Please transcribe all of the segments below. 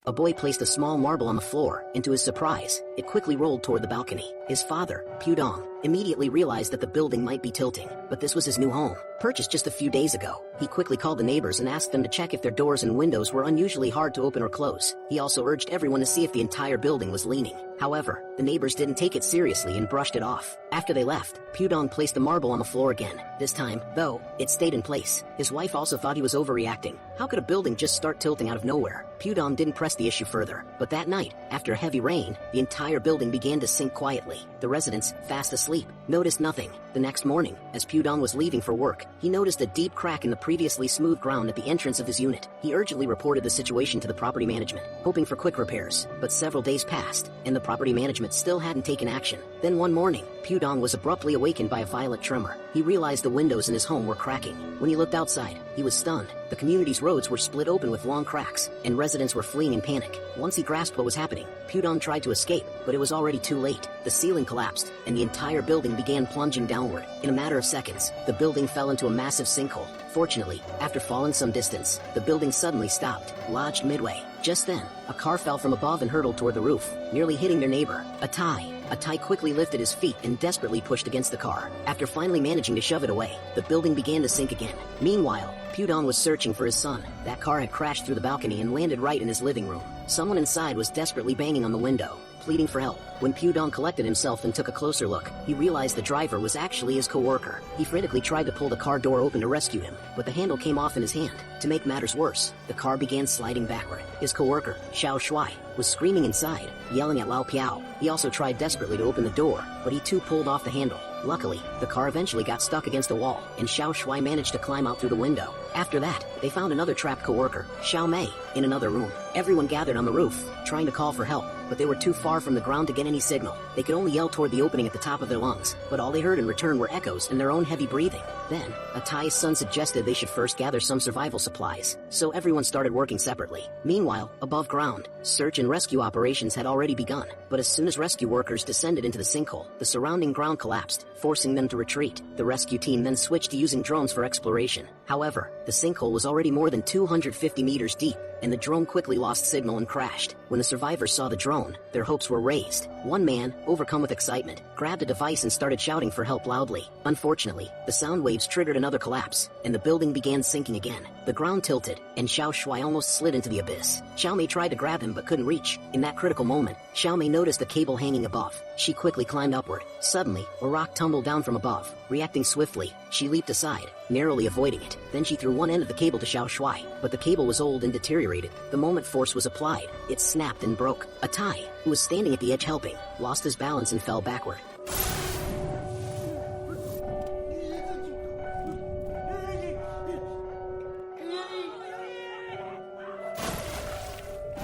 a boy placed a small marble on the floor, and to his surprise, it quickly rolled toward the balcony. His father, Pudong, immediately realized that the building might be tilting, but this was his new home, purchased just a few days ago. He quickly called the neighbors and asked them to check if their doors and windows were unusually hard to open or close. He also urged everyone to see if the entire building was leaning. However, the neighbors didn't take it seriously and brushed it off. After they left, Pudong placed the marble on the floor again. This time, though, it stayed in place. His wife also thought he was overreacting. How could a building just start tilting out of nowhere? Pudong didn't press the issue further. But that night, after heavy rain, the entire building began to sink quietly. The residents, fast asleep, noticed nothing. The next morning, as Pudong was leaving for work, he noticed a deep crack in the previously smooth ground at the entrance of his unit. He urgently reported the situation to the property management, hoping for quick repairs. But several days passed, and the property management still hadn't taken action. Then one morning, Pudong was abruptly awakened by a violent tremor. He realized the windows in his home were cracking. When he looked outside, he was stunned. The community's roads were split open with long cracks, and residents were fleeing in panic. Once he grasped what was happening, Pudong tried to escape, but it was already too late. The ceiling collapsed, and the entire building began plunging downward. In a matter of seconds, the building fell into a massive sinkhole. Fortunately, after falling some distance, the building suddenly stopped, lodged midway. Just then, a car fell from above and hurtled toward the roof, nearly hitting their neighbor, a Thai. A Thai quickly lifted his feet and desperately pushed against the car. After finally managing to shove it away, the building began to sink again. Meanwhile, Pudong was searching for his son. That car had crashed through the balcony and landed right in his living room. Someone inside was desperately banging on the window, pleading for help. When Pudong collected himself and took a closer look, he realized the driver was actually his co-worker. He frantically tried to pull the car door open to rescue him, but the handle came off in his hand. To make matters worse, the car began sliding backward. His co-worker, Xiao Shuai, was screaming inside, yelling at Lao Piao. He also tried desperately to open the door, but he too pulled off the handle. Luckily, the car eventually got stuck against a wall, and Xiao Shuai managed to climb out through the window. After that, they found another trapped co-worker, Xiao Mei, in another room. Everyone gathered on the roof, trying to call for help, but they were too far from the ground to get any signal. They could only yell toward the opening at the top of their lungs, but all they heard in return were echoes and their own heavy breathing. Then, a Thai's son suggested they should first gather some survival supplies, so everyone started working separately. Meanwhile, above ground, search and rescue operations had already begun, but as soon as rescue workers descended into the sinkhole, the surrounding ground collapsed, forcing them to retreat. The rescue team then switched to using drones for exploration. However, the sinkhole was already more than 250 meters deep, and the drone quickly lost signal and crashed. When the survivors saw the drone, their hopes were raised. One man, overcome with excitement, grabbed a device and started shouting for help loudly. Unfortunately, the sound waves triggered another collapse, and the building began sinking again. The ground tilted, and Xiao Shuai almost slid into the abyss. Xiao Mei tried to grab him but couldn't reach. In that critical moment, Xiao Mei noticed the cable hanging above. She quickly climbed upward. Suddenly, a rock tumbled down from above. Reacting swiftly, she leaped aside, narrowly avoiding it. Then she threw one end of the cable to Xiao Shuai, but the cable was old and deteriorated. The moment force was applied, it snapped and broke. A Thai, who was standing at the edge helping, lost his balance and fell backward.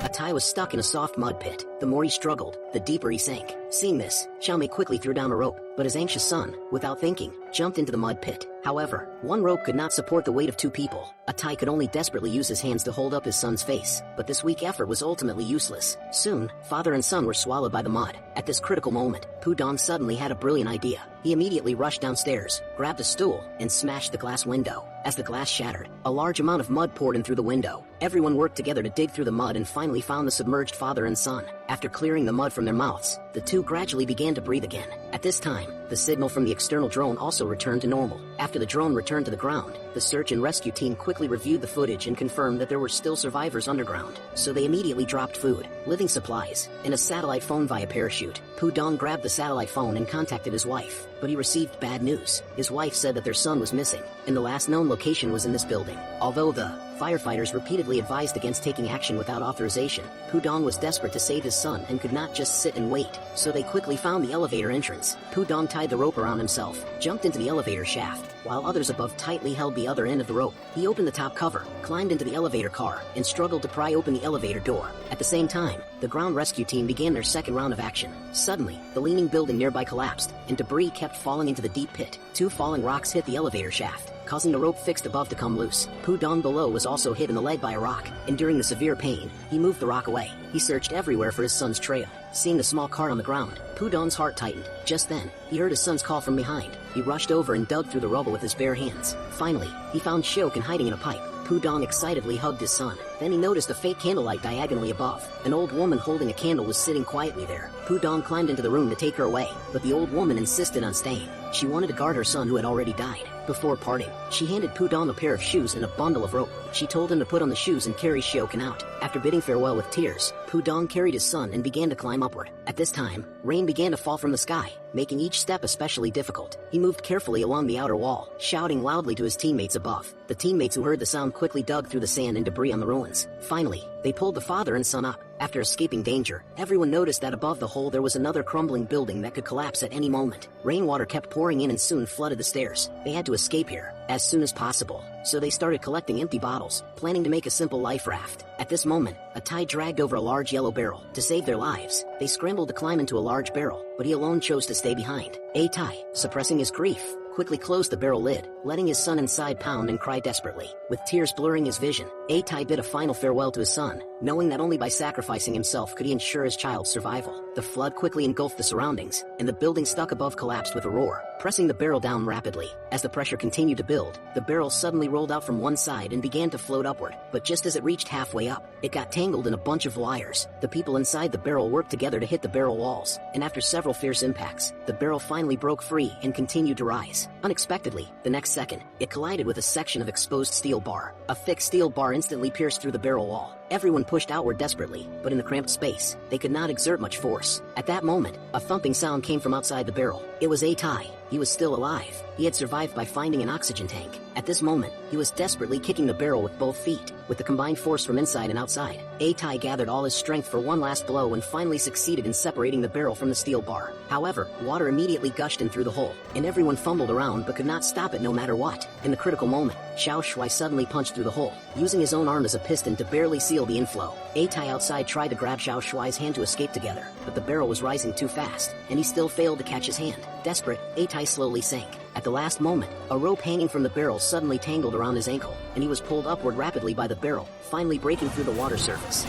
A Thai was stuck in a soft mud pit. The more he struggled, the deeper he sank. Seeing this, Xiao Mei quickly threw down a rope, but his anxious son, without thinking, jumped into the mud pit. However, one rope could not support the weight of two people. A Thai could only desperately use his hands to hold up his son's face, but this weak effort was ultimately useless. Soon, father and son were swallowed by the mud. At this critical moment, Pudong suddenly had a brilliant idea. He immediately rushed downstairs, grabbed a stool, and smashed the glass window. As the glass shattered, a large amount of mud poured in through the window. Everyone worked together to dig through the mud and finally found the submerged father and son. After clearing the mud from their mouths, the two gradually began to breathe again. At this time, the signal from the external drone also returned to normal. After the drone returned to the ground, the search and rescue team quickly reviewed the footage and confirmed that there were still survivors underground. So they immediately dropped food, living supplies, and a satellite phone via parachute. Pudong grabbed the satellite phone and contacted his wife, but he received bad news. His wife said that their son was missing, and the last known location was in this building. Although the firefighters repeatedly advised against taking action without authorization, Pudong was desperate to save his son and could not just sit and wait, so they quickly found the elevator entrance. Pudong tied the rope around himself, jumped into the elevator shaft, while others above tightly held the other end of the rope. He opened the top cover, climbed into the elevator car, and struggled to pry open the elevator door. At the same time, the ground rescue team began their second round of action. Suddenly, the leaning building nearby collapsed, and debris kept falling into the deep pit. Two falling rocks hit the elevator shaft, causing the rope fixed above to come loose. Pudong below was also hit in the leg by a rock, and during the severe pain, he moved the rock away. He searched everywhere for his son's trail. Seeing the small cart on the ground, Pudong's heart tightened. Just then, he heard his son's call from behind. He rushed over and dug through the rubble with his bare hands. Finally, he found Shokin hiding in a pipe. Pudong excitedly hugged his son. Then he noticed a fake candlelight diagonally above. An old woman holding a candle was sitting quietly there. Pudong climbed into the room to take her away, but the old woman insisted on staying. She wanted to guard her son who had already died. Before parting, she handed Pudong a pair of shoes and a bundle of rope. She told him to put on the shoes and carry Shiokan out. After bidding farewell with tears, Pudong carried his son and began to climb upward. At this time, rain began to fall from the sky, making each step especially difficult. He moved carefully along the outer wall, shouting loudly to his teammates above. The teammates who heard the sound quickly dug through the sand and debris on the ruins. Finally, they pulled the father and son up. After escaping danger, everyone noticed that above the hole there was another crumbling building that could collapse at any moment. Rainwater kept pouring in and soon flooded the stairs. They had to escape here as soon as possible, so they started collecting empty bottles, planning to make a simple life raft. At this moment, a tide dragged over a large yellow barrel. To save their lives, they scrambled to climb into a large barrel, but he alone chose to stay behind. Tai, suppressing his grief, quickly closed the barrel lid, letting his son inside pound and cry desperately. With tears blurring his vision, Tai bid a final farewell to his son, knowing that only by sacrificing himself could he ensure his child's survival. The flood quickly engulfed the surroundings, and the building stuck above collapsed with a roar, pressing the barrel down rapidly. As the pressure continued to build, the barrel suddenly rolled out from one side and began to float upward. But just as it reached halfway up, it got tangled in a bunch of wires. The people inside the barrel worked together to hit the barrel walls, and after several fierce impacts, the barrel finally broke free and continued to rise. Unexpectedly, the next second, it collided with a section of exposed steel bar. A thick steel bar instantly pierced through the barrel wall. Everyone pushed outward desperately, but in the cramped space, they could not exert much force. At that moment, a thumping sound came from outside the barrel. It was Tai. He was still alive. He had survived by finding an oxygen tank. At this moment, he was desperately kicking the barrel with both feet. With the combined force from inside and outside, Tai gathered all his strength for one last blow and finally succeeded in separating the barrel from the steel bar. However, water immediately gushed in through the hole, and everyone fumbled around but could not stop it no matter what. In the critical moment, Xiao Shuai suddenly punched through the hole, using his own arm as a piston to barely seal the inflow. Tai outside tried to grab Xiao Shuai's hand to escape together, but the barrel was rising too fast, and he still failed to catch his hand. Desperate, Tai slowly sank. At the last moment, a rope hanging from the barrel suddenly tangled around his ankle, and he was pulled upward rapidly by the barrel, finally breaking through the water surface.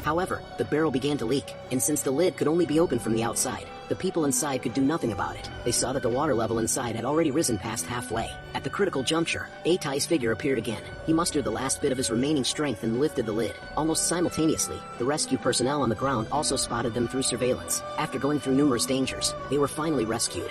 However, the barrel began to leak, and since the lid could only be opened from the outside, the people inside could do nothing about it. They saw that the water level inside had already risen past halfway. At the critical juncture, Tai's figure appeared again. He mustered the last bit of his remaining strength and lifted the lid. Almost simultaneously, the rescue personnel on the ground also spotted them through surveillance. After going through numerous dangers, they were finally rescued.